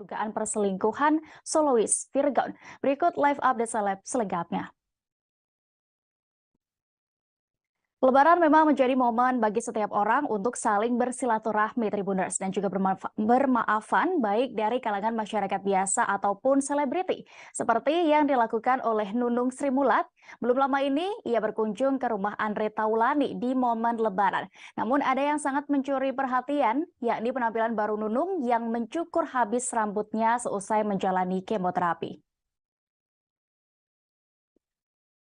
dugaan perselingkuhan solois Virgon. Berikut live update selengkapnya. Lebaran memang menjadi momen bagi setiap orang untuk saling bersilaturahmi Tribuners dan juga bermaafan baik dari kalangan masyarakat biasa ataupun selebriti. Seperti yang dilakukan oleh Nunung Sri Mulat. Belum lama ini ia berkunjung ke rumah Andre Taulani di momen Lebaran. Namun ada yang sangat mencuri perhatian, yakni penampilan baru Nunung yang mencukur habis rambutnya seusai menjalani kemoterapi.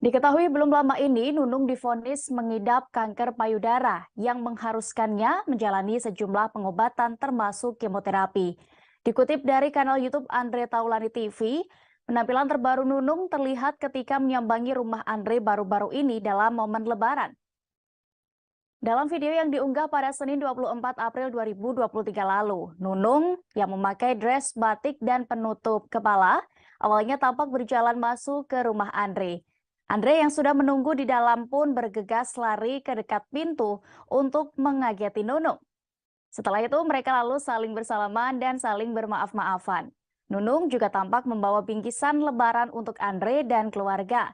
Diketahui belum lama ini, Nunung divonis mengidap kanker payudara yang mengharuskannya menjalani sejumlah pengobatan termasuk kemoterapi. Dikutip dari kanal YouTube Andre Taulani TV, penampilan terbaru Nunung terlihat ketika menyambangi rumah Andre baru-baru ini dalam momen Lebaran. Dalam video yang diunggah pada Senin 24 April 2023 lalu, Nunung yang memakai dress batik dan penutup kepala awalnya tampak berjalan masuk ke rumah Andre. Andre yang sudah menunggu di dalam pun bergegas lari ke dekat pintu untuk mengageti Nunung. Setelah itu mereka lalu saling bersalaman dan saling bermaaf-maafan. Nunung juga tampak membawa bingkisan lebaran untuk Andre dan keluarga.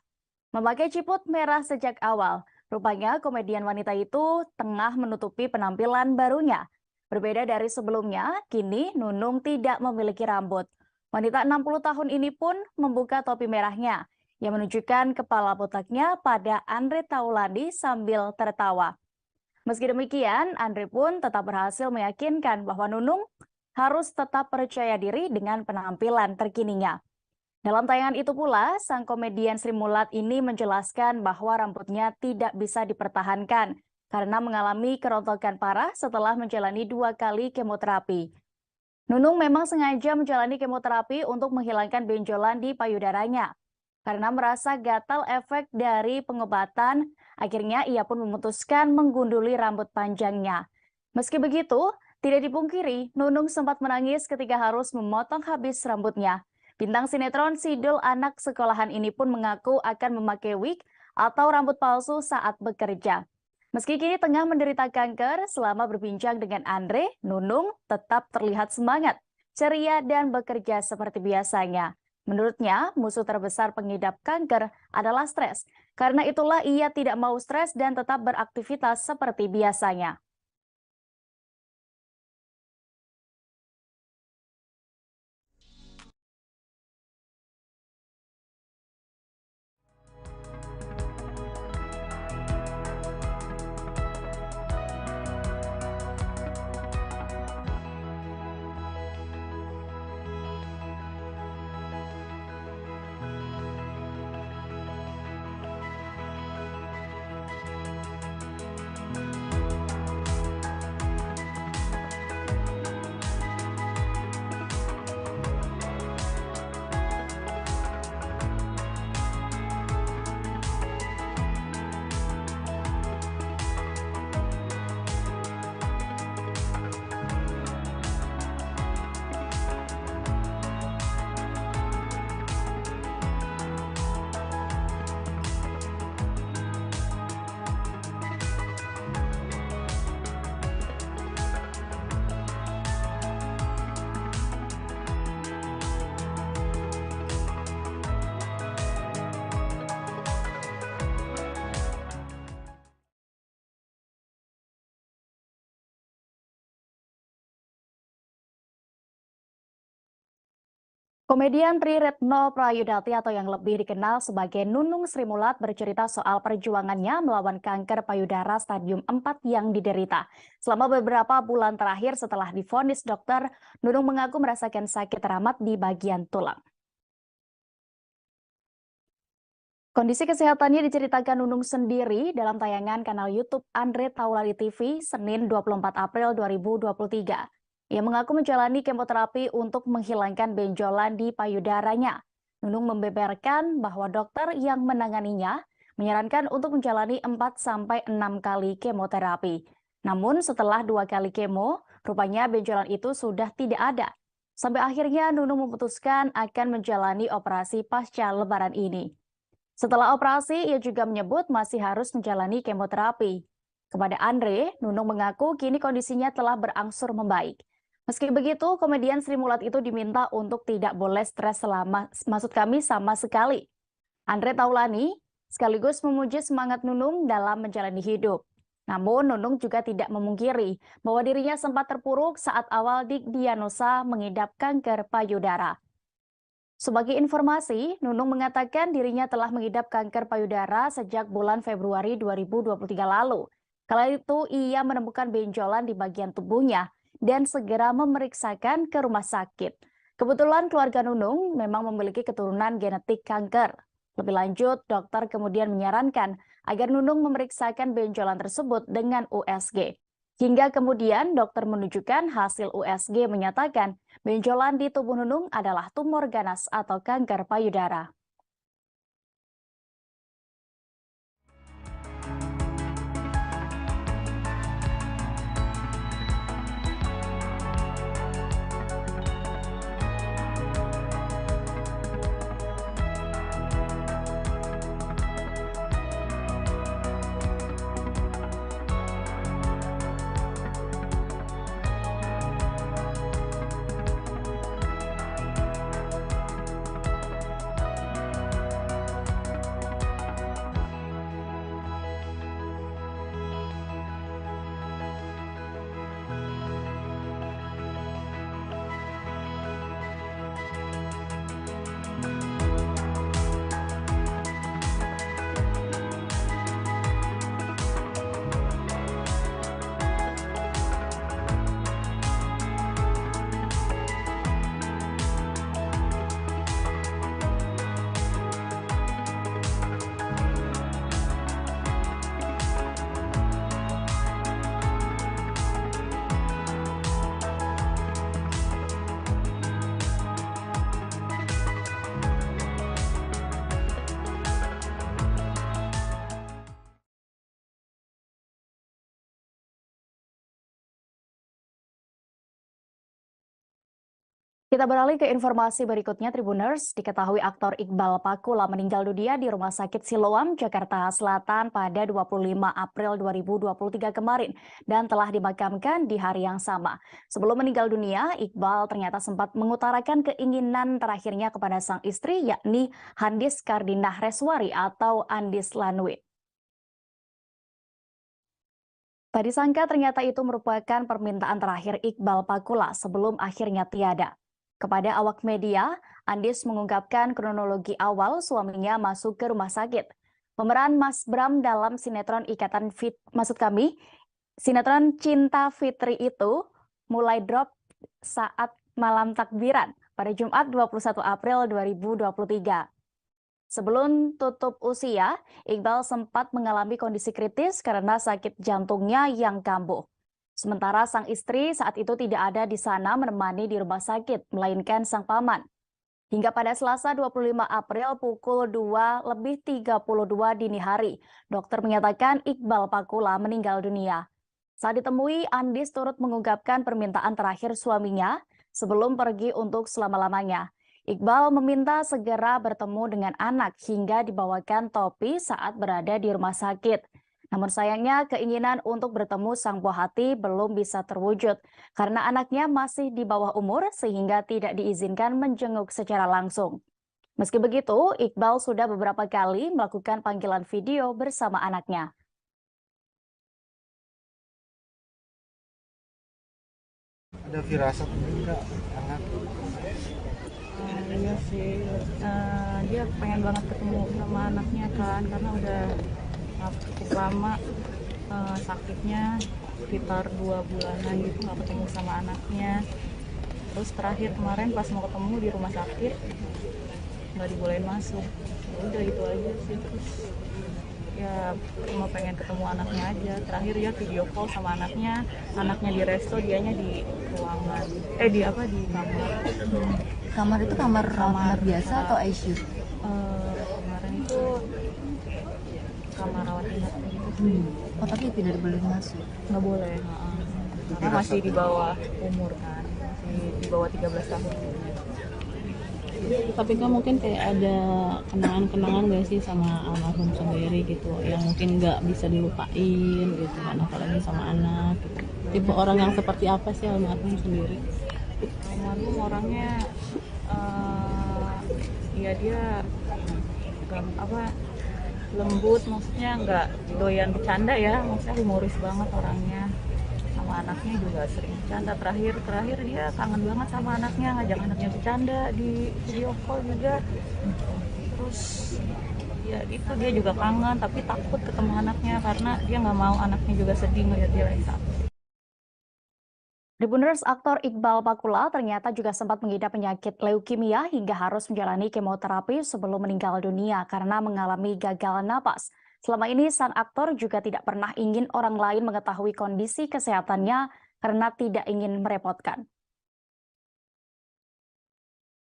Memakai ciput merah sejak awal, rupanya komedian wanita itu tengah menutupi penampilan barunya. Berbeda dari sebelumnya, kini Nunung tidak memiliki rambut. Wanita 60 tahun ini pun membuka topi merahnya yang menunjukkan kepala botaknya pada Andre Taulani sambil tertawa. Meski demikian, Andre pun tetap berhasil meyakinkan bahwa Nunung harus tetap percaya diri dengan penampilan terkininya. Dalam tayangan itu pula, sang komedian Sri Mulat ini menjelaskan bahwa rambutnya tidak bisa dipertahankan karena mengalami kerontokan parah setelah menjalani 2 kali kemoterapi. Nunung memang sengaja menjalani kemoterapi untuk menghilangkan benjolan di payudaranya. Karena merasa gatal efek dari pengobatan, akhirnya ia pun memutuskan menggunduli rambut panjangnya. Meski begitu, tidak dipungkiri, Nunung sempat menangis ketika harus memotong habis rambutnya. Bintang sinetron Sidul anak sekolahan ini pun mengaku akan memakai wig atau rambut palsu saat bekerja. Meski kini tengah menderita kanker, selama berbincang dengan Andre, Nunung tetap terlihat semangat, ceria dan bekerja seperti biasanya. Menurutnya, musuh terbesar pengidap kanker adalah stres. Karena itulah ia tidak mau stres dan tetap beraktivitas seperti biasanya. Komedian Tri Retno Prayudati atau yang lebih dikenal sebagai Nunung Sri Mulat bercerita soal perjuangannya melawan kanker payudara stadium 4 yang diderita. Selama beberapa bulan terakhir setelah divonis dokter, Nunung mengaku merasakan sakit teramat di bagian tulang. Kondisi kesehatannya diceritakan Nunung sendiri dalam tayangan kanal YouTube Andre Taulani TV Senin 24 April 2023. Ia mengaku menjalani kemoterapi untuk menghilangkan benjolan di payudaranya. Nunung membeberkan bahwa dokter yang menanganinya menyarankan untuk menjalani 4-6 kali kemoterapi. Namun setelah 2 kali kemo, rupanya benjolan itu sudah tidak ada. Sampai akhirnya Nunung memutuskan akan menjalani operasi pasca Lebaran ini. Setelah operasi, ia juga menyebut masih harus menjalani kemoterapi. Kepada Andre, Nunung mengaku kini kondisinya telah berangsur membaik. Meski begitu, komedian Sri Mulat itu diminta untuk tidak boleh stres sama sekali. Andre Taulani sekaligus memuji semangat Nunung dalam menjalani hidup. Namun, Nunung juga tidak memungkiri bahwa dirinya sempat terpuruk saat awal didiagnosa mengidap kanker payudara. Sebagai informasi, Nunung mengatakan dirinya telah mengidap kanker payudara sejak bulan Februari 2023 lalu. Kala itu, ia menemukan benjolan di bagian tubuhnya dan segera memeriksakan ke rumah sakit. Kebetulan keluarga Nunung memang memiliki keturunan genetik kanker. Lebih lanjut, dokter kemudian menyarankan agar Nunung memeriksakan benjolan tersebut dengan USG. Hingga kemudian dokter menunjukkan hasil USG menyatakan benjolan di tubuh Nunung adalah tumor ganas atau kanker payudara. Kita beralih ke informasi berikutnya, Tribuners. Diketahui aktor Iqbal Pakula meninggal dunia di Rumah Sakit Siloam, Jakarta Selatan pada 25 April 2023 kemarin dan telah dimakamkan di hari yang sama. Sebelum meninggal dunia, Iqbal ternyata sempat mengutarakan keinginan terakhirnya kepada sang istri, yakni Handis Kardinah Reswari atau Andis Lanwit. Tak disangka ternyata itu merupakan permintaan terakhir Iqbal Pakula sebelum akhirnya tiada. Kepada awak media, Andis mengungkapkan kronologi awal suaminya masuk ke rumah sakit. Pemeran Mas Bram dalam sinetron sinetron Cinta Fitri itu mulai drop saat malam takbiran pada Jumat 21 April 2023. Sebelum tutup usia, Iqbal sempat mengalami kondisi kritis karena sakit jantungnya yang kambuh. Sementara sang istri saat itu tidak ada di sana menemani di rumah sakit, melainkan sang paman. Hingga pada Selasa 25 April pukul 2:32 dini hari, dokter menyatakan Iqbal Pakula meninggal dunia. Saat ditemui, Andis turut mengungkapkan permintaan terakhir suaminya sebelum pergi untuk selama-lamanya. Iqbal meminta segera bertemu dengan anak hingga dibawakan topi saat berada di rumah sakit. Namun sayangnya keinginan untuk bertemu sang buah hati belum bisa terwujud karena anaknya masih di bawah umur sehingga tidak diizinkan menjenguk secara langsung. Meski begitu, Iqbal sudah beberapa kali melakukan panggilan video bersama anaknya. Ada firasat enggak anak? Iya sih, dia pengen banget ketemu sama anaknya kan, karena udah cukup lama sakitnya, sekitar 2 bulanan gitu nggak ketemu sama anaknya. Terus terakhir kemarin pas mau ketemu di rumah sakit nggak dibolehin masuk. Ya udah itu aja sih. Terus ya cuma pengen ketemu anaknya aja. Terakhir ya video call sama anaknya di resto, dianya di ruangan di kamar. Kamar itu kamar biasa atau ICU? Kemarin itu kamar rawat inap gitu. Oh, tapi tidak dibolehin masuk. Nggak boleh, karena masih di bawah umur kan, masih di bawah 13 tahun. Tapi kan mungkin kayak ada kenangan-kenangan gak sih sama almarhum sendiri gitu, yang mungkin nggak bisa dilupain gitu kan, apalagi sama anak gitu. Tipe orang yang seperti apa sih almarhum sendiri? Almarhum orangnya ya dia lembut, maksudnya nggak doyan bercanda ya, maksudnya humoris banget orangnya. Sama anaknya juga sering bercanda. Terakhir dia kangen banget sama anaknya, ngajak anaknya bercanda di video call juga. Terus ya gitu, dia juga kangen tapi takut ketemu anaknya karena dia nggak mau anaknya juga sedih melihat dia lagi sakit. Tribuners, aktor Iqbal Pakula ternyata juga sempat mengidap penyakit leukemia hingga harus menjalani kemoterapi sebelum meninggal dunia karena mengalami gagal napas. Selama ini, sang aktor juga tidak pernah ingin orang lain mengetahui kondisi kesehatannya karena tidak ingin merepotkan.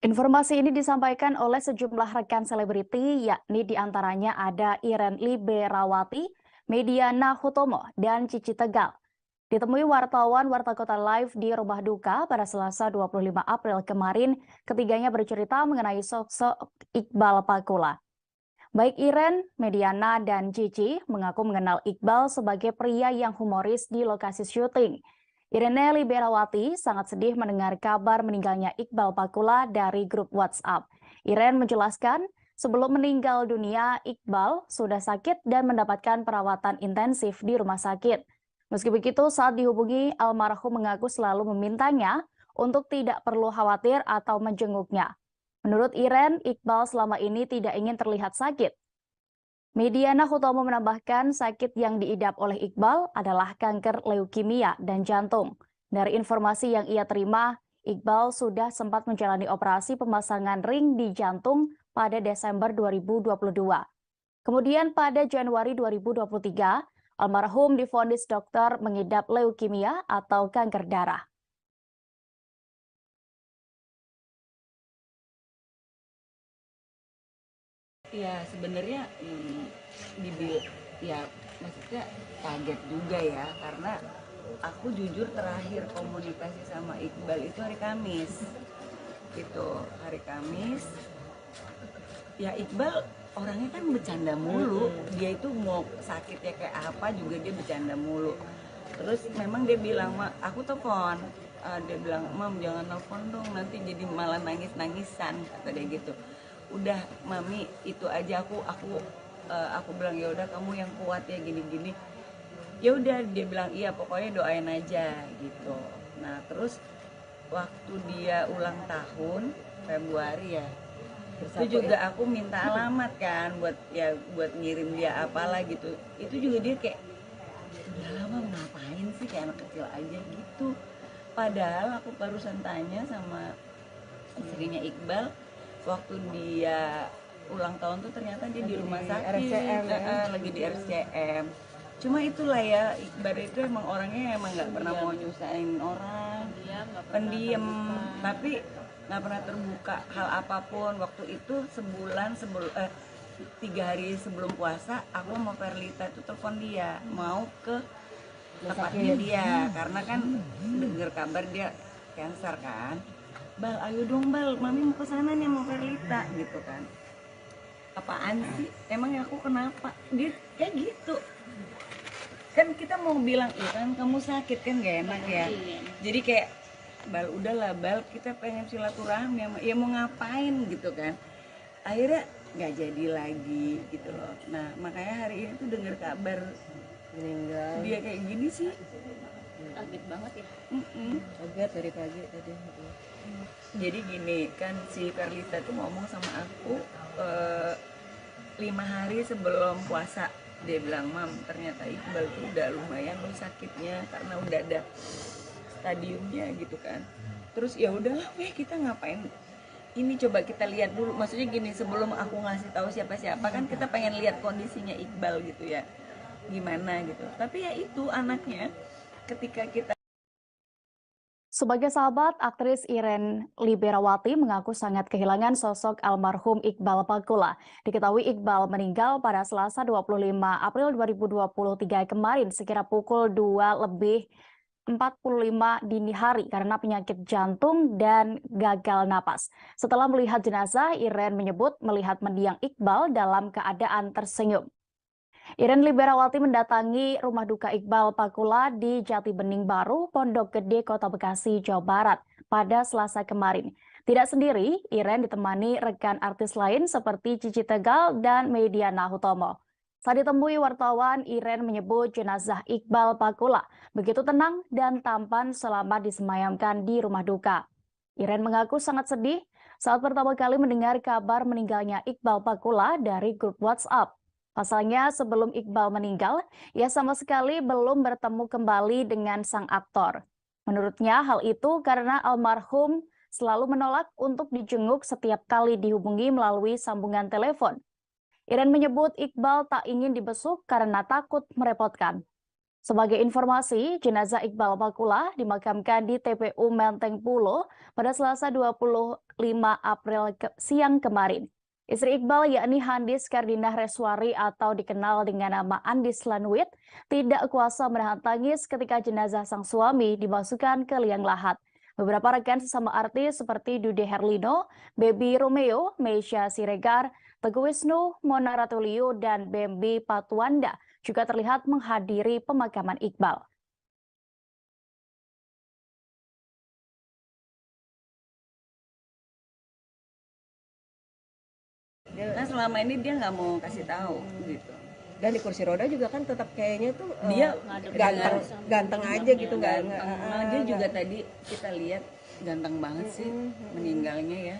Informasi ini disampaikan oleh sejumlah rekan selebriti, yakni diantaranya ada Iren Liberawati, Mediana Hutomo, dan Cici Tegal. Ditemui wartawan Warta Kota Live di rumah duka pada Selasa 25 April kemarin, ketiganya bercerita mengenai sosok Iqbal Pakula. Baik Iren, Mediana, dan Cici mengaku mengenal Iqbal sebagai pria yang humoris di lokasi syuting. Irene Liberawati sangat sedih mendengar kabar meninggalnya Iqbal Pakula dari grup WhatsApp. Iren menjelaskan, sebelum meninggal dunia, Iqbal sudah sakit dan mendapatkan perawatan intensif di rumah sakit. Meski begitu, saat dihubungi, almarhum mengaku selalu memintanya untuk tidak perlu khawatir atau menjenguknya. Menurut Iren, Iqbal selama ini tidak ingin terlihat sakit. Mediana Hutomo menambahkan sakit yang diidap oleh Iqbal adalah kanker leukemia dan jantung. Dari informasi yang ia terima, Iqbal sudah sempat menjalani operasi pemasangan ring di jantung pada Desember 2022. Kemudian pada Januari 2023, almarhum divonis dokter mengidap leukemia atau kanker darah. Ya sebenarnya ya maksudnya kaget juga ya, karena aku jujur terakhir komunikasi sama Iqbal itu hari Kamis. Hari Kamis. Ya Iqbal orangnya kan bercanda mulu, dia itu mau sakitnya kayak apa juga dia bercanda mulu. Terus memang dia bilang, aku telepon, dia bilang, Mam jangan nelfon dong, nanti jadi malah nangis-nangisan, kata dia gitu. Udah Mami, itu aja aku bilang ya udah kamu yang kuat ya gini-gini. Ya udah, dia bilang iya pokoknya doain aja gitu. Nah terus waktu dia ulang tahun Februari ya, itu juga aku minta alamat kan buat ngirim dia apalah gitu. Itu juga dia kayak udah lama ngapain sih, kayak anak kecil aja gitu. Padahal aku barusan tanya sama istrinya Iqbal, waktu dia ulang tahun tuh ternyata dia di rumah sakit, RSCM, lagi di RSCM. Cuma itulah ya, Iqbal itu emang orangnya emang nggak pernah mau nyusahin orang, pendiam, tapi nggak pernah terbuka hal apapun. Waktu itu sebulan sebelum 3 hari sebelum puasa, aku sama Perlita itu telepon dia mau ke tempatnya dia karena kan dengar kabar dia cancer kan. Bal, ayo dong Bal, Mami mau kesana nih mau Perlita gitu kan. Apaan sih? Emang aku kenapa? Dia kayak gitu. Kan kita mau bilang, iya kan kamu sakit kan gak enak ya. Jadi kayak, Bal udahlah Bal, kita pengen silaturahmi, ya mau ngapain gitu kan. Akhirnya nggak jadi lagi gitu loh. Nah makanya hari ini tuh dengar kabar meninggal dia kayak gini sih, Kaget banget ya. kaget dari pagi tadi. Jadi gini kan, si Perlita tuh ngomong sama aku 5 hari sebelum puasa, dia bilang, Mam ternyata Iqbal tuh udah lumayan loh sakitnya karena udah ada stadiumnya gitu kan. Terus ya udahlah kita ngapain ini, coba kita lihat dulu. Maksudnya gini, sebelum aku ngasih tahu siapa-siapa kan kita pengen lihat kondisinya Iqbal gitu ya, gimana gitu. Tapi ya itu anaknya, ketika kita Sebagai sahabat, aktris Iren Liberawati mengaku sangat kehilangan sosok almarhum Iqbal Pakula. Diketahui Iqbal meninggal pada Selasa 25 April 2023 kemarin sekira pukul 2:50 45 dini hari karena penyakit jantung dan gagal napas. Setelah melihat jenazah, Iren menyebut melihat mendiang Iqbal dalam keadaan tersenyum. Iren Liberawati mendatangi rumah duka Iqbal Pakula di Jati Bening Baru, Pondok Gede, Kota Bekasi, Jawa Barat pada Selasa kemarin. Tidak sendiri, Iren ditemani rekan artis lain seperti Cici Tegal dan Mediana Hutomo. Saat ditemui wartawan, Iren menyebut jenazah Iqbal Pakula begitu tenang dan tampan selama disemayamkan di rumah duka. Iren mengaku sangat sedih saat pertama kali mendengar kabar meninggalnya Iqbal Pakula dari grup WhatsApp. Pasalnya sebelum Iqbal meninggal, ia sama sekali belum bertemu kembali dengan sang aktor. Menurutnya hal itu karena almarhum selalu menolak untuk dijenguk setiap kali dihubungi melalui sambungan telepon. Iren menyebut Iqbal tak ingin dibesuk karena takut merepotkan. Sebagai informasi, jenazah Iqbal Pakula dimakamkan di TPU Menteng Pulo pada Selasa 25 April siang kemarin. Istri Iqbal yakni Handis Kardinah Reswari atau dikenal dengan nama Andis Lanwit tidak kuasa menahan tangis ketika jenazah sang suami dimasukkan ke liang lahat. Beberapa rekan sesama artis seperti Dude Herlino, Baby Romeo, Meisya Siregar, Teguh Wisnu, Mona Ratuliu, dan Bambi Patuanda juga terlihat menghadiri pemakaman Iqbal. Nah selama ini dia nggak mau kasih tahu gitu. Dan di kursi roda juga kan tetap kayaknya tuh Dia ganteng aja gitu nggak dia juga tadi kita lihat ganteng banget sih meninggalnya ya,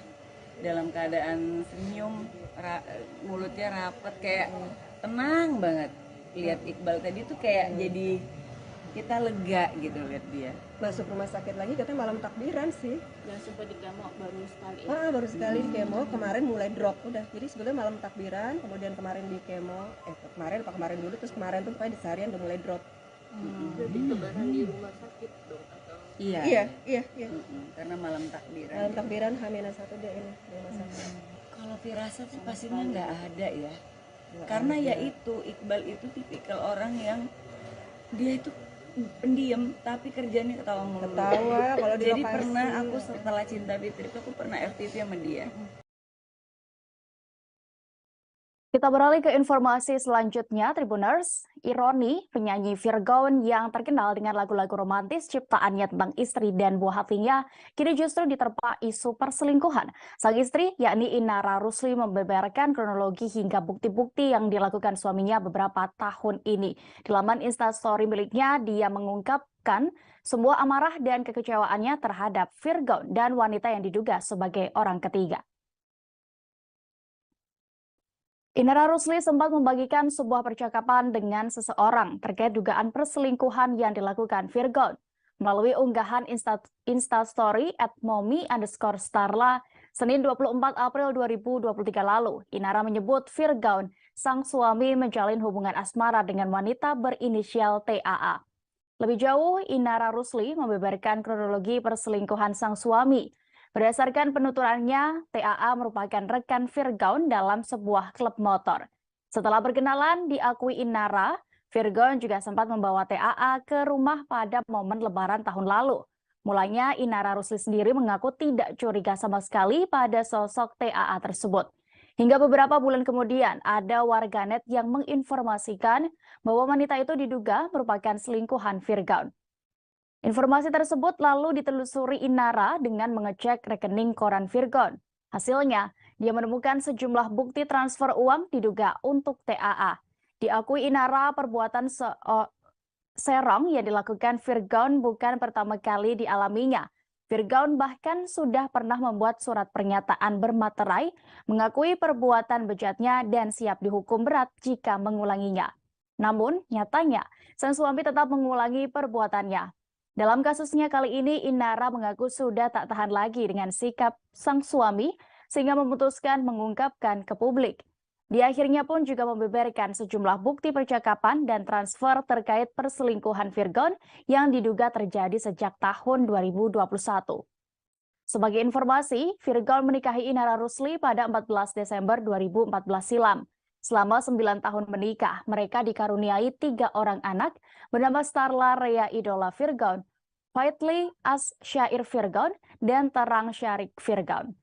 dalam keadaan senyum, mulutnya rapet kayak tenang banget. Lihat Iqbal tadi tuh kayak jadi kita lega gitu lihat dia. masuk rumah sakit lagi katanya malam takbiran sih. Yang sempat di kemo baru sekali. Baru sekali di kemo, kemarin mulai drop udah. Jadi sebelumnya malam takbiran, kemudian kemarin di kemo, kemarin dulu, terus kemarin tuh pokoknya di seharian udah mulai drop. Jadi lebaran di rumah sakit dong atau? Iya. Iya. Karena malam takbiran. Malam takbiran H-1 dia ini di rumah sakit. Kalau firasat sih pastinya nggak ada ya. Karena ya itu Iqbal itu tipikal orang yang dia itu pendiam tapi kerjanya ketawa mulu. Kalau di Jadi lokasi. pernah aku setelah Cinta Fitri itu aku pernah FTV sama dia. Kita beralih ke informasi selanjutnya, Tribuners. Ironi, penyanyi Virgon yang terkenal dengan lagu-lagu romantis ciptaannya tentang istri dan buah hatinya, kini justru diterpa isu perselingkuhan. Sang istri, yakni Inara Rusli, membeberkan kronologi hingga bukti-bukti yang dilakukan suaminya beberapa tahun ini. Di laman Instastory miliknya, dia mengungkapkan semua amarah dan kekecewaannya terhadap Virgon dan wanita yang diduga sebagai orang ketiga. Inara Rusli sempat membagikan sebuah percakapan dengan seseorang terkait dugaan perselingkuhan yang dilakukan Virgon. Melalui unggahan Instastory @momi_starla Senin 24 April 2023 lalu, Inara menyebut Virgon, sang suami, menjalin hubungan asmara dengan wanita berinisial TAA. Lebih jauh, Inara Rusli membeberkan kronologi perselingkuhan sang suami. Berdasarkan penuturannya, TAA merupakan rekan Virgon dalam sebuah klub motor. Setelah berkenalan, diakui Inara, Virgon juga sempat membawa TAA ke rumah pada momen Lebaran tahun lalu. Mulanya, Inara Rusli sendiri mengaku tidak curiga sama sekali pada sosok TAA tersebut. Hingga beberapa bulan kemudian, ada warganet yang menginformasikan bahwa wanita itu diduga merupakan selingkuhan Virgon. Informasi tersebut lalu ditelusuri Inara dengan mengecek rekening koran Virgon. Hasilnya, dia menemukan sejumlah bukti transfer uang diduga untuk TAA. Diakui Inara, perbuatan serong yang dilakukan Virgon bukan pertama kali dialaminya. Virgon bahkan sudah pernah membuat surat pernyataan bermaterai, mengakui perbuatan bejatnya dan siap dihukum berat jika mengulanginya. Namun, nyatanya, sang suami tetap mengulangi perbuatannya. Dalam kasusnya kali ini, Inara mengaku sudah tak tahan lagi dengan sikap sang suami sehingga memutuskan mengungkapkan ke publik. Dia akhirnya pun juga membeberkan sejumlah bukti percakapan dan transfer terkait perselingkuhan Virgon yang diduga terjadi sejak tahun 2021. Sebagai informasi, Virgon menikahi Inara Rusli pada 14 Desember 2014 silam. Selama 9 tahun menikah, mereka dikaruniai 3 orang anak bernama Starla, Rea Idola Virgon, Faithli As Syair Virgon, dan Terang Syarik Virgon.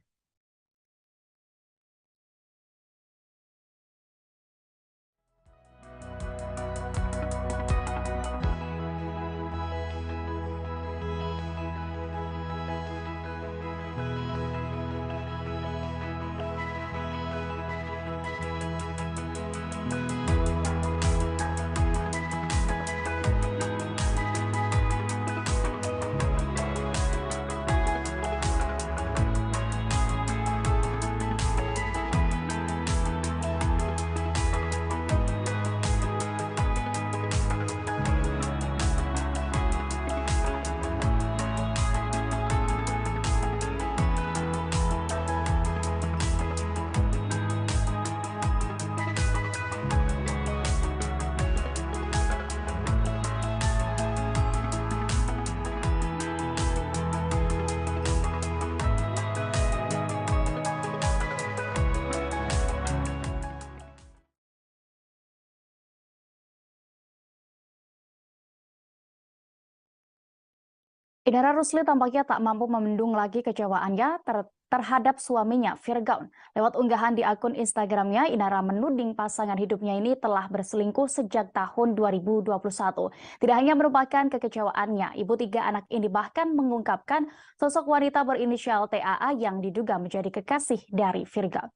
Inara Rusli tampaknya tak mampu membendung lagi kecewaannya terhadap suaminya, Virgon. Lewat unggahan di akun Instagramnya, Inara menuding pasangan hidupnya ini telah berselingkuh sejak tahun 2021. Tidak hanya merupakan kekecewaannya, ibu 3 anak ini bahkan mengungkapkan sosok wanita berinisial TAA yang diduga menjadi kekasih dari Virgon.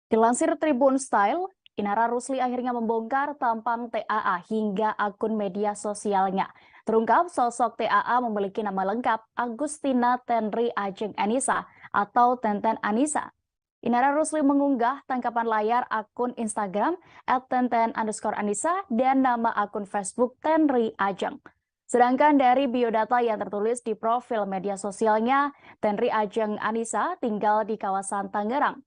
Dilansir Tribun Style, Inara Rusli akhirnya membongkar tampang TAA hingga akun media sosialnya. Terungkap sosok TAA memiliki nama lengkap Agustina Tenri Ajeng Anissa atau Tenten Anissa. Inara Rusli mengunggah tangkapan layar akun Instagram @tenten_anissa dan nama akun Facebook Tenri Ajeng. Sedangkan dari biodata yang tertulis di profil media sosialnya, Tenri Ajeng Anissa tinggal di kawasan Tangerang.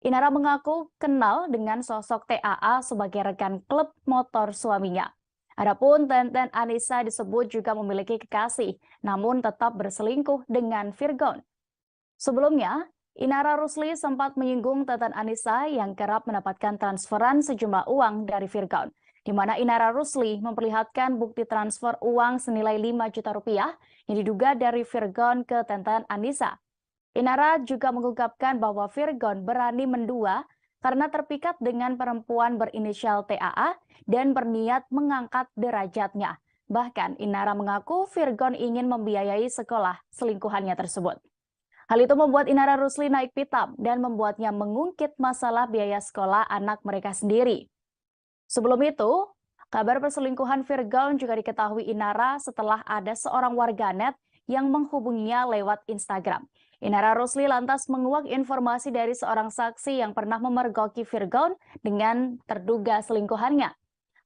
Inara mengaku kenal dengan sosok TAA sebagai rekan klub motor suaminya. Adapun Tenten Anissa disebut juga memiliki kekasih, namun tetap berselingkuh dengan Virgon. Sebelumnya, Inara Rusli sempat menyinggung Tenten Anissa yang kerap mendapatkan transferan sejumlah uang dari Virgon, di mana Inara Rusli memperlihatkan bukti transfer uang senilai 5 juta rupiah yang diduga dari Virgon ke Tenten Anissa. Inara juga mengungkapkan bahwa Virgon berani mendua karena terpikat dengan perempuan berinisial TAA dan berniat mengangkat derajatnya. Bahkan Inara mengaku Virgon ingin membiayai sekolah selingkuhannya tersebut. Hal itu membuat Inara Rusli naik pitam dan membuatnya mengungkit masalah biaya sekolah anak mereka sendiri. Sebelum itu, kabar perselingkuhan Virgon juga diketahui Inara setelah ada seorang warganet yang menghubunginya lewat Instagram. Inara Rusli lantas menguak informasi dari seorang saksi yang pernah memergoki Virgon dengan terduga selingkuhannya.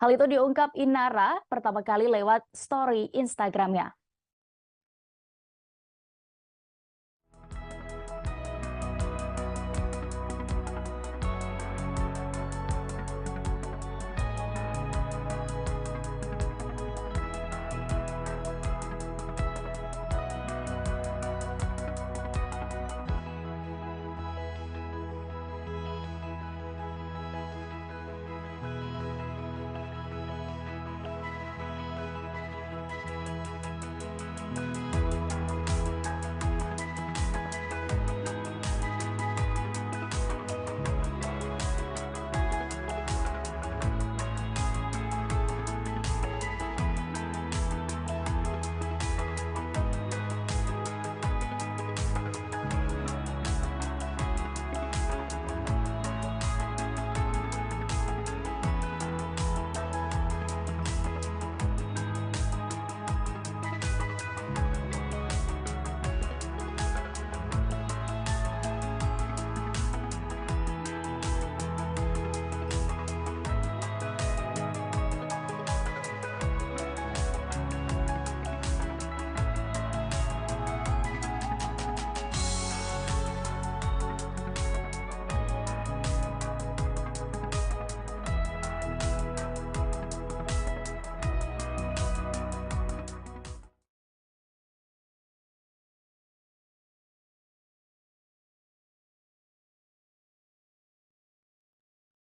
Hal itu diungkap Inara pertama kali lewat story Instagramnya.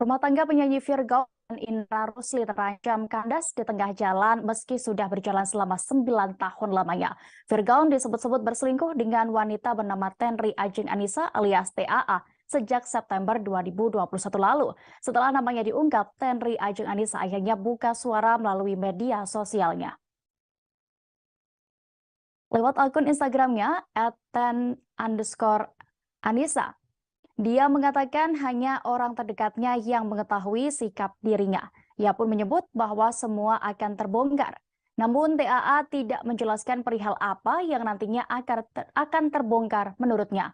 Rumah tangga penyanyi Virgon Indra Rusli terancam kandas di tengah jalan meski sudah berjalan selama 9 tahun lamanya. Virgaun disebut-sebut berselingkuh dengan wanita bernama Tenri Ajeng Anissa alias TAA sejak September 2021 lalu. Setelah namanya diungkap, Tenri Ajeng Anissa akhirnya buka suara melalui media sosialnya. Lewat akun Instagramnya @ten_Anissa, dia mengatakan hanya orang terdekatnya yang mengetahui sikap dirinya. Ia pun menyebut bahwa semua akan terbongkar. Namun TAA tidak menjelaskan perihal apa yang nantinya akan terbongkar menurutnya.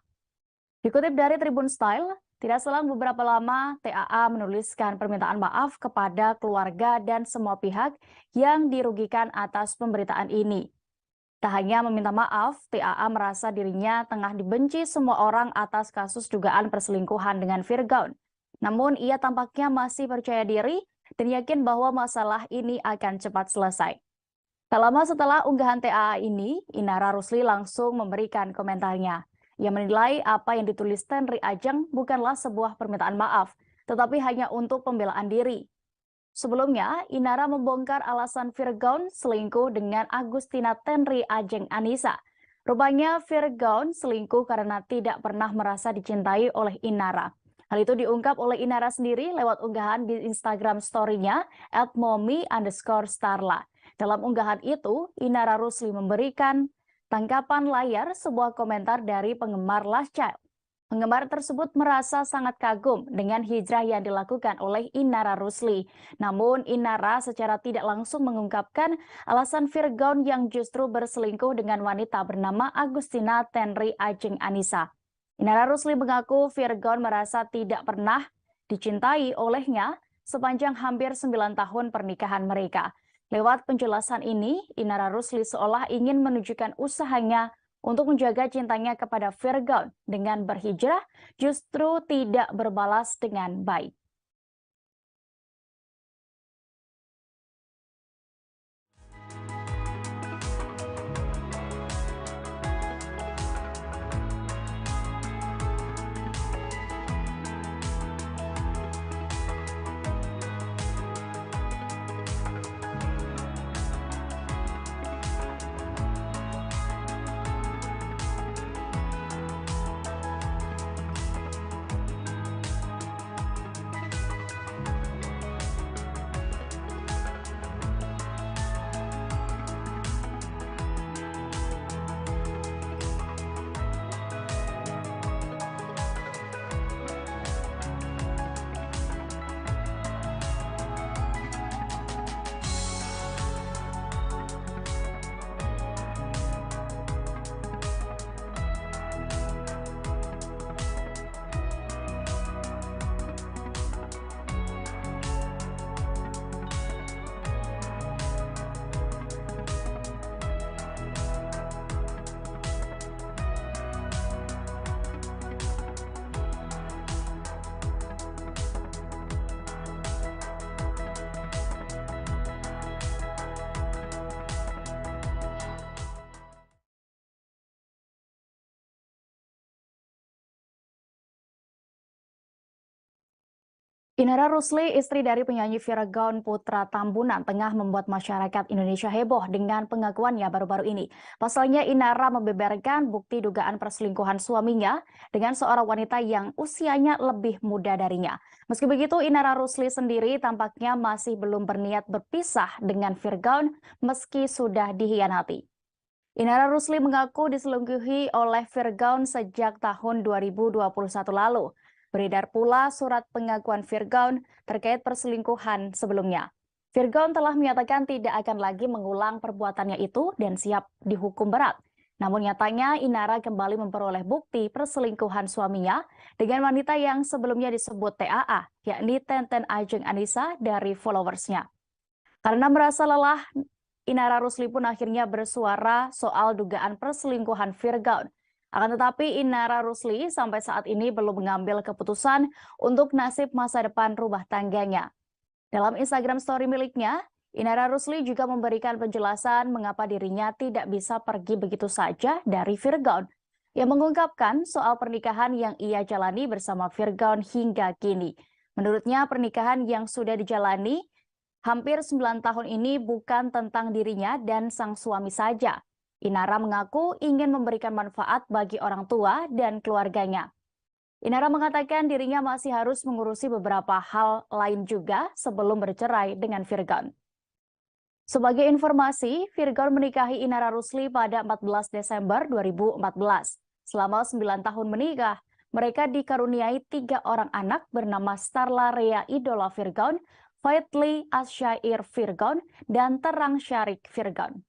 Dikutip dari Tribun Style, tidak selang beberapa lama TAA menuliskan permintaan maaf kepada keluarga dan semua pihak yang dirugikan atas pemberitaan ini. Tak hanya meminta maaf, TAA merasa dirinya tengah dibenci semua orang atas kasus dugaan perselingkuhan dengan Virgaun. Namun ia tampaknya masih percaya diri dan yakin bahwa masalah ini akan cepat selesai. Tak lama setelah unggahan TAA ini, Inara Rusli langsung memberikan komentarnya. Ia menilai apa yang ditulis Tenri Ajeng bukanlah sebuah permintaan maaf, tetapi hanya untuk pembelaan diri. Sebelumnya, Inara membongkar alasan Virgaun selingkuh dengan Agustina Tenri Ajeng Anissa. Rupanya Virgaun selingkuh karena tidak pernah merasa dicintai oleh Inara. Hal itu diungkap oleh Inara sendiri lewat unggahan di Instagram story-nya @momi_starla. Dalam unggahan itu, Inara Rusli memberikan tangkapan layar sebuah komentar dari penggemar Last Child. Penggemar tersebut merasa sangat kagum dengan hijrah yang dilakukan oleh Inara Rusli. Namun Inara secara tidak langsung mengungkapkan alasan Virgaun yang justru berselingkuh dengan wanita bernama Agustina Tenri Ajeng Anissa. Inara Rusli mengaku Virgaun merasa tidak pernah dicintai olehnya sepanjang hampir 9 tahun pernikahan mereka. Lewat penjelasan ini, Inara Rusli seolah ingin menunjukkan usahanya untuk menjaga cintanya kepada Virgaun dengan berhijrah justru tidak berbalas dengan baik. Inara Rusli, istri dari penyanyi Virgaun Putra Tambunan, tengah membuat masyarakat Indonesia heboh dengan pengakuannya baru-baru ini. Pasalnya, Inara membeberkan bukti dugaan perselingkuhan suaminya dengan seorang wanita yang usianya lebih muda darinya. Meski begitu, Inara Rusli sendiri tampaknya masih belum berniat berpisah dengan Virgaun meski sudah dihianati. Inara Rusli mengaku diselingkuhi oleh Virgaun sejak tahun 2021 lalu. Beredar pula surat pengakuan Virgaun terkait perselingkuhan sebelumnya. Virgaun telah menyatakan tidak akan lagi mengulang perbuatannya itu dan siap dihukum berat. Namun nyatanya Inara kembali memperoleh bukti perselingkuhan suaminya dengan wanita yang sebelumnya disebut TAA, yakni Tenten Ajeng Anissa dari followersnya. Karena merasa lelah, Inara Rusli pun akhirnya bersuara soal dugaan perselingkuhan Virgaun. Akan tetapi Inara Rusli sampai saat ini belum mengambil keputusan untuk nasib masa depan rumah tangganya. Dalam Instagram story miliknya, Inara Rusli juga memberikan penjelasan mengapa dirinya tidak bisa pergi begitu saja dari Virgaun. Ia mengungkapkan soal pernikahan yang ia jalani bersama Virgaun hingga kini. Menurutnya, pernikahan yang sudah dijalani hampir 9 tahun ini bukan tentang dirinya dan sang suami saja. Inara mengaku ingin memberikan manfaat bagi orang tua dan keluarganya. Inara mengatakan dirinya masih harus mengurusi beberapa hal lain juga sebelum bercerai dengan Virgon. Sebagai informasi, Virgon menikahi Inara Rusli pada 14 Desember 2014. Selama 9 tahun menikah, mereka dikaruniai 3 orang anak bernama Starla Rea Idola Virgon, Faithli Asyair Virgon, dan Terang Syarik Virgon.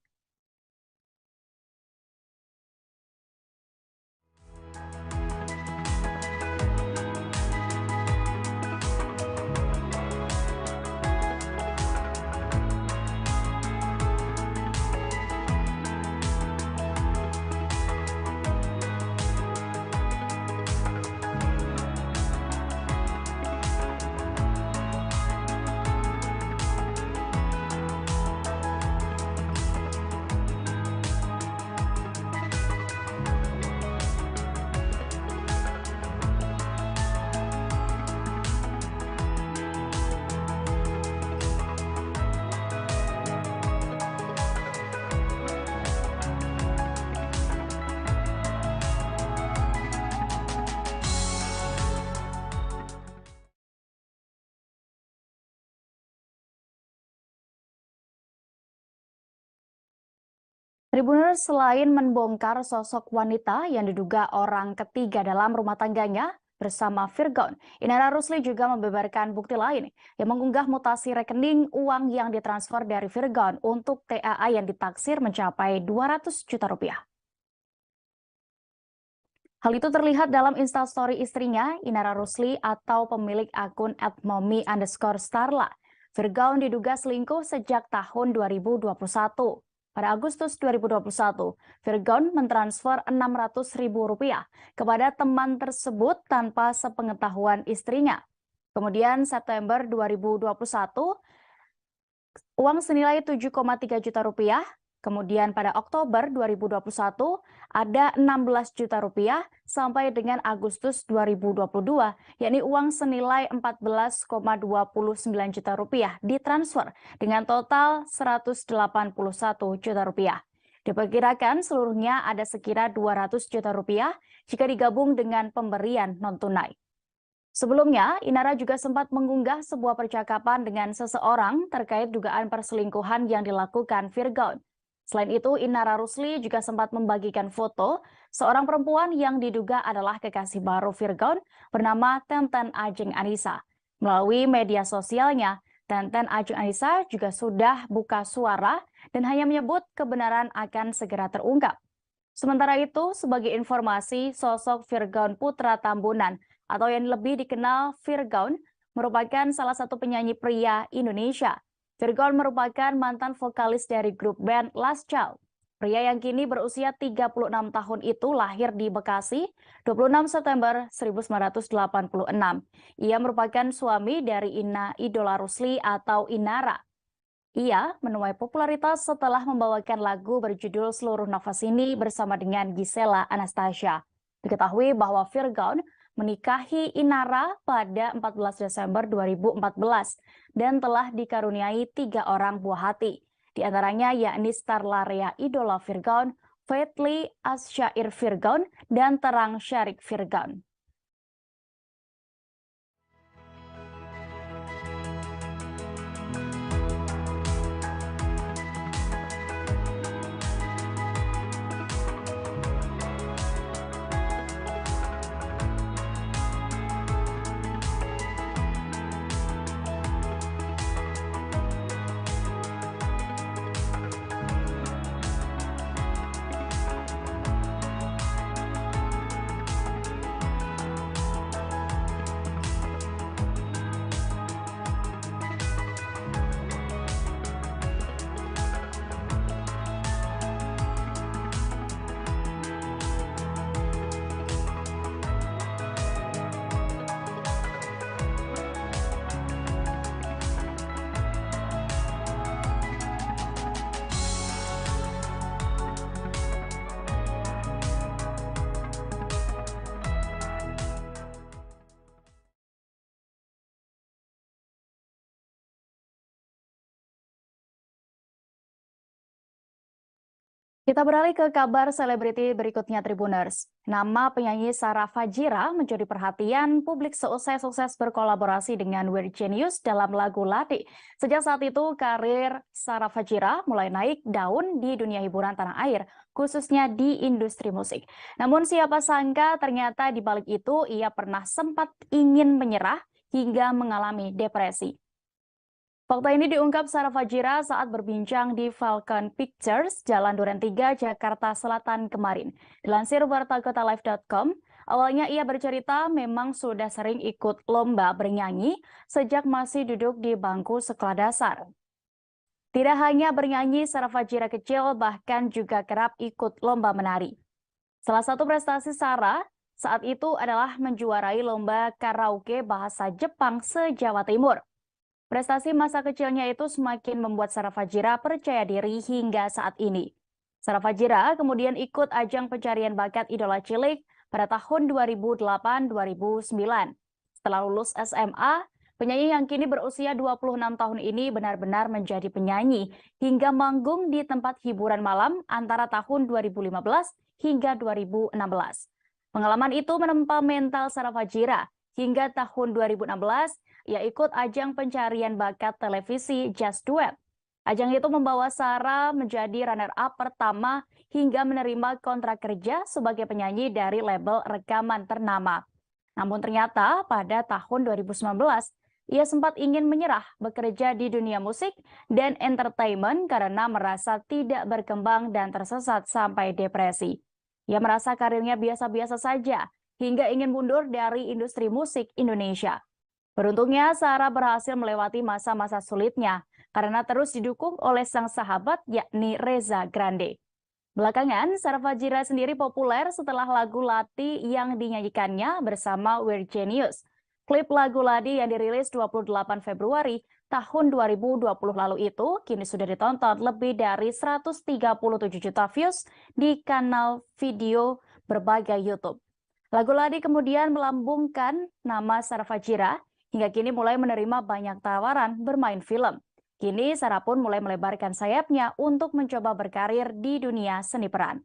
Tribuners selain membongkar sosok wanita yang diduga orang ketiga dalam rumah tangganya bersama Virgon, Inara Rusli juga membeberkan bukti lain yang mengunggah mutasi rekening uang yang ditransfer dari Virgon untuk TAA yang ditaksir mencapai 200 juta rupiah. Hal itu terlihat dalam instastory istrinya, Inara Rusli atau pemilik akun @momi_starla. Virgon diduga selingkuh sejak tahun 2021. Pada Agustus 2021, Virgon mentransfer Rp600.000 kepada teman tersebut tanpa sepengetahuan istrinya. Kemudian September 2021, uang senilai 7,3 juta rupiah. Kemudian pada Oktober 2021 ada 16 juta rupiah sampai dengan Agustus 2022, yakni uang senilai 14,29 juta rupiah ditransfer dengan total 181 juta rupiah. Diperkirakan seluruhnya ada sekira 200 juta rupiah jika digabung dengan pemberian non-tunai. Sebelumnya, Inara juga sempat mengunggah sebuah percakapan dengan seseorang terkait dugaan perselingkuhan yang dilakukan Virgon. Selain itu, Inara Rusli juga sempat membagikan foto seorang perempuan yang diduga adalah kekasih baru Virgon bernama Tenten Ajeng Anissa. Melalui media sosialnya, Tenten Ajeng Anissa juga sudah buka suara dan hanya menyebut kebenaran akan segera terungkap. Sementara itu, sebagai informasi, sosok Virgon Putra Tambunan atau yang lebih dikenal Virgon merupakan salah satu penyanyi pria Indonesia. Virgon merupakan mantan vokalis dari grup band Last Child. Pria yang kini berusia 36 tahun itu lahir di Bekasi 26 September 1986. Ia merupakan suami dari Idola Rusli atau Inara. Ia menuai popularitas setelah membawakan lagu berjudul Seluruh Nafas Ini bersama dengan Gisela Anastasia. Diketahui bahwa Virgon menikahi Inara pada 14 Desember 2014 dan telah dikaruniai 3 orang buah hati. Di antaranya yakni Starla Rea Idola Virgon, Faithli Asyair Virgon, dan Terang Syarik Virgon. Kita beralih ke kabar selebriti berikutnya Tribuners. Nama penyanyi Sarah Fajira menjadi perhatian publik seusai sukses berkolaborasi dengan Weird Genius dalam lagu Lati. Sejak saat itu, karir Sarah Fajira mulai naik daun di dunia hiburan tanah air, khususnya di industri musik. Namun siapa sangka ternyata di balik itu ia pernah sempat ingin menyerah hingga mengalami depresi. Fakta ini diungkap Sarah Fajira saat berbincang di Falcon Pictures, Jalan Duren 3, Jakarta Selatan kemarin. Dilansir wartakotalive.com, awalnya ia bercerita memang sudah sering ikut lomba bernyanyi sejak masih duduk di bangku sekolah dasar. Tidak hanya bernyanyi, Sarah Fajira kecil bahkan juga kerap ikut lomba menari. Salah satu prestasi Sarah saat itu adalah menjuarai lomba karaoke bahasa Jepang se-Jawa Timur. Prestasi masa kecilnya itu semakin membuat Sarah Fajira percaya diri hingga saat ini. Sarah Fajira kemudian ikut ajang pencarian bakat idola cilik pada tahun 2008-2009. Setelah lulus SMA, penyanyi yang kini berusia 26 tahun ini benar-benar menjadi penyanyi hingga manggung di tempat hiburan malam antara tahun 2015 hingga 2016. Pengalaman itu menempa mental Sarah Fajira. Hingga tahun 2016, ia ikut ajang pencarian bakat televisi Just Duet. Ajang itu membawa Sarah menjadi runner-up pertama hingga menerima kontrak kerja sebagai penyanyi dari label rekaman ternama. Namun ternyata pada tahun 2019, ia sempat ingin menyerah bekerja di dunia musik dan entertainment karena merasa tidak berkembang dan tersesat sampai depresi. Ia merasa karirnya biasa-biasa saja, hingga ingin mundur dari industri musik Indonesia. Beruntungnya, Sarah berhasil melewati masa-masa sulitnya karena terus didukung oleh sang sahabat yakni Reza Grande. Belakangan, Sarah Fajira sendiri populer setelah lagu Lati yang dinyanyikannya bersama Weird Genius. Klip lagu Lati yang dirilis 28 Februari tahun 2020 lalu itu kini sudah ditonton lebih dari 137 juta views di kanal video berbagai YouTube. Lagu Ladi kemudian melambungkan nama Sarah Fajira hingga kini mulai menerima banyak tawaran bermain film. Kini Sarah pun mulai melebarkan sayapnya untuk mencoba berkarir di dunia seni peran.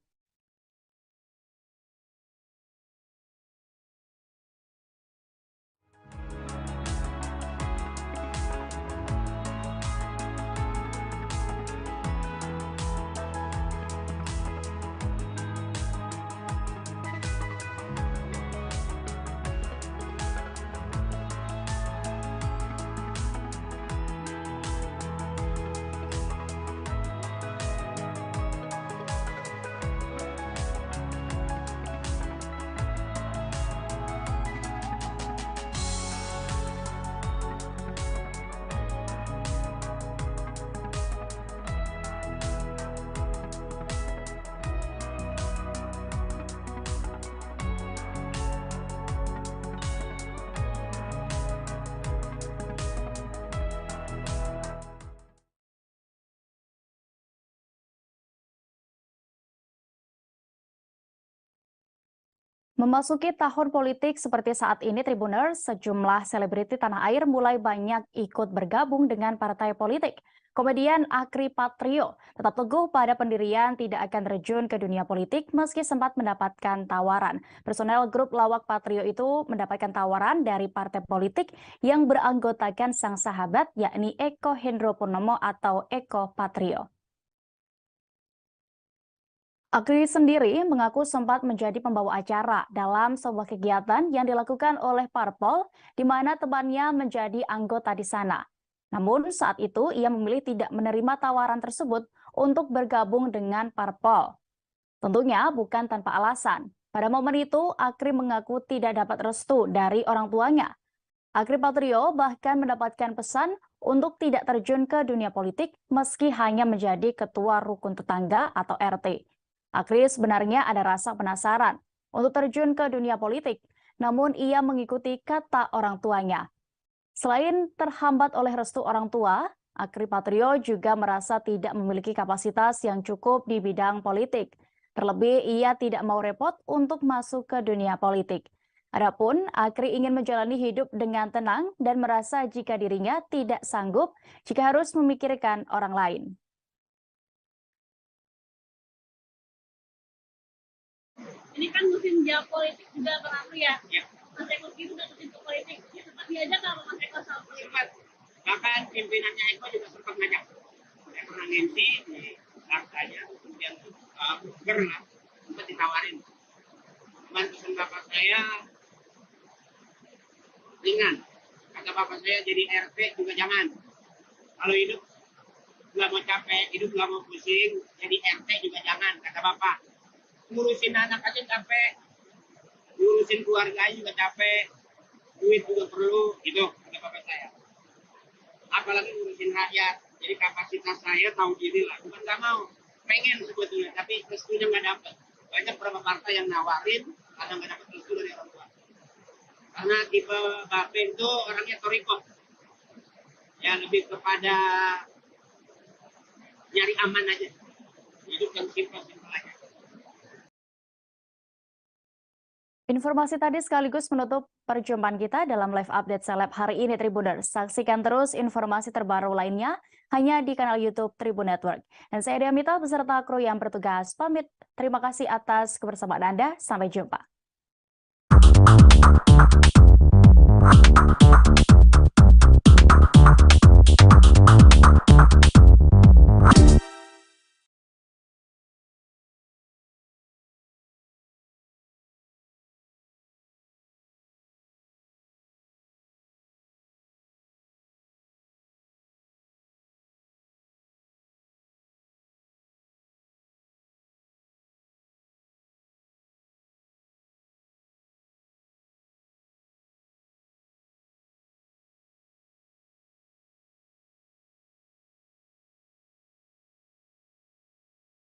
Memasuki tahun politik seperti saat ini, Tribuners, sejumlah selebriti tanah air mulai banyak ikut bergabung dengan partai politik. Komedian Akri Patrio tetap teguh pada pendirian tidak akan terjun ke dunia politik meski sempat mendapatkan tawaran. Personel grup lawak Patrio itu mendapatkan tawaran dari partai politik yang beranggotakan sang sahabat yakni Eko Hendro Purnomo atau Eko Patrio. Akri sendiri mengaku sempat menjadi pembawa acara dalam sebuah kegiatan yang dilakukan oleh Parpol, di mana temannya menjadi anggota di sana. Namun saat itu ia memilih tidak menerima tawaran tersebut untuk bergabung dengan Parpol. Tentunya bukan tanpa alasan. Pada momen itu, Akri mengaku tidak dapat restu dari orang tuanya. Akri Patrio bahkan mendapatkan pesan untuk tidak terjun ke dunia politik meski hanya menjadi ketua rukun tetangga atau RT. Akri sebenarnya ada rasa penasaran untuk terjun ke dunia politik, namun ia mengikuti kata orang tuanya. Selain terhambat oleh restu orang tua, Akri Patrio juga merasa tidak memiliki kapasitas yang cukup di bidang politik. Terlebih, ia tidak mau repot untuk masuk ke dunia politik. Adapun Akri ingin menjalani hidup dengan tenang dan merasa jika dirinya tidak sanggup jika harus memikirkan orang lain. Ini kan musim geopolitik juga Bang Afri ya. Mas Eko itu udah ke politik. Sempat diajak sama Mas Eko soal politik? Sempat. Bahkan pimpinannya Eko juga sempat ngajak. Saya pernah ngemsi di partainya, kemudian pernah sempat ditawarin. Cuman pesan bapak saya ringan. Kata bapak saya jadi RT juga jangan. Kalau hidup nggak mau capek, hidup nggak mau pusing, jadi RT juga jangan. Kata bapak, ngurusin anak aja capek, ngurusin keluarga juga capek, duit juga perlu, gitu kata bapak saya. Apalagi ngurusin rakyat. Jadi kapasitas saya tahun ini lah, bukan nggak mau, pengen sebetulnya, tapi restunya nggak dapet. Banyak beberapa partai yang nawarin, karena nggak dapet restu dari orang tua. Karena tipe Bapak itu orangnya toriko, ya lebih kepada nyari aman aja, hidup yang simpel-simpel aja. Informasi tadi sekaligus menutup perjumpaan kita dalam live update seleb hari ini Tribuners. Saksikan terus informasi terbaru lainnya hanya di kanal YouTube Tribun Network. Dan saya Diamita beserta kru yang bertugas pamit. Terima kasih atas kebersamaan Anda. Sampai jumpa.